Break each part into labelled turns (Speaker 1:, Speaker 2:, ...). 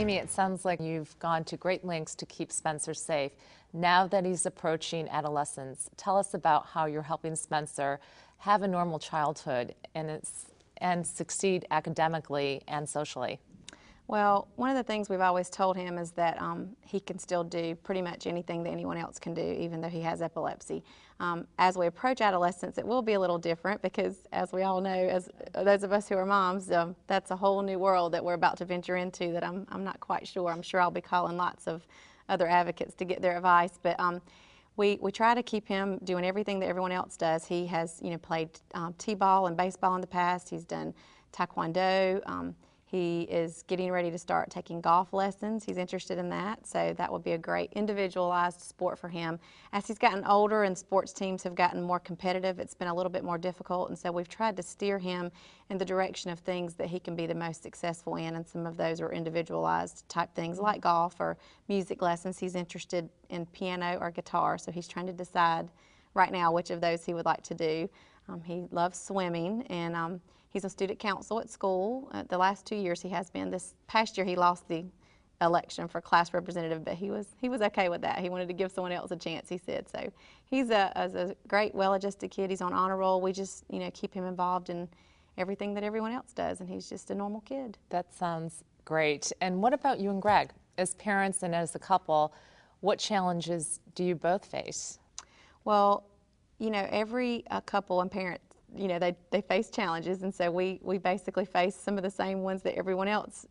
Speaker 1: Amy, it sounds like you've gone to great lengths to keep Spencer safe. Now that he's approaching adolescence, tell us about how you're helping Spencer have a normal childhood and succeed academically and socially.
Speaker 2: Well, one of the things we've always told him is that he can still do pretty much anything that anyone else can do, even though he has epilepsy. As we approach adolescence, it will be a little different because, as we all know, as those of us who are moms, that's a whole new world that we're about to venture into that I'm not quite sure. I'm sure I'll be calling lots of other advocates to get their advice, but we try to keep him doing everything that everyone else does. He has, played t-ball and baseball in the past. He's done taekwondo. He is getting ready to start taking golf lessons. He's interested in that, so that would be a great individualized sport for him. As he's gotten older and sports teams have gotten more competitive, it's been a little bit more difficult, and so we've tried to steer him in the direction of things that he can be the most successful in, and some of those are individualized type things like golf or music lessons. He's interested in piano or guitar, so he's trying to decide right now which of those he would like to do. He loves swimming, and he's a student council at school. The last 2 years he has been. This past year he lost the election for class representative, but he was okay with that. He wanted to give someone else a chance, he said. So he's a great, well-adjusted kid. He's on honor roll. We just keep him involved in everything that everyone else does, and he's just a normal kid.
Speaker 1: That sounds great. And what about you and Greg? As parents and as a couple, what challenges do you both face?
Speaker 2: Well, every couple and parent, they face challenges, and so we basically face some of the same ones that everyone else,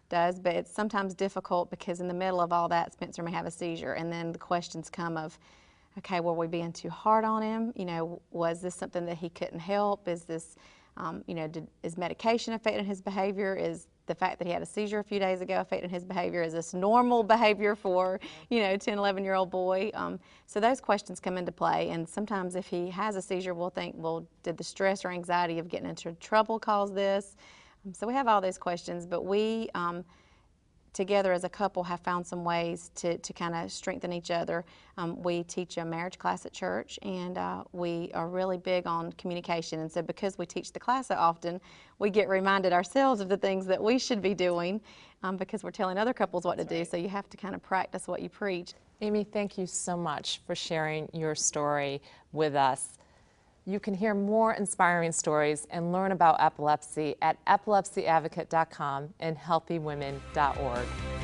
Speaker 2: does, but it's sometimes difficult because in the middle of all that, Spencer may have a seizure, and then the questions come of, okay, were we being too hard on him? Was this something that he couldn't help? Is this, is medication affecting his behavior? Is the fact that he had a seizure a few days ago affecting his behavior? Is this normal behavior for, 10, 11-year-old boy? So those questions come into play, and sometimes if he has a seizure, we'll think, well, did the stress or anxiety of getting into trouble cause this? So we have all those questions, but we, together as a couple, have found some ways to kind of strengthen each other. We teach a marriage class at church, and we are really big on communication. And so because we teach the class so often, we get reminded ourselves of the things that we should be doing because we're telling other couples what to do. So you have to kind of practice what you preach.
Speaker 1: Amy, thank you so much for sharing your story with us. You can hear more inspiring stories and learn about epilepsy at epilepsyadvocate.com and healthywomen.org.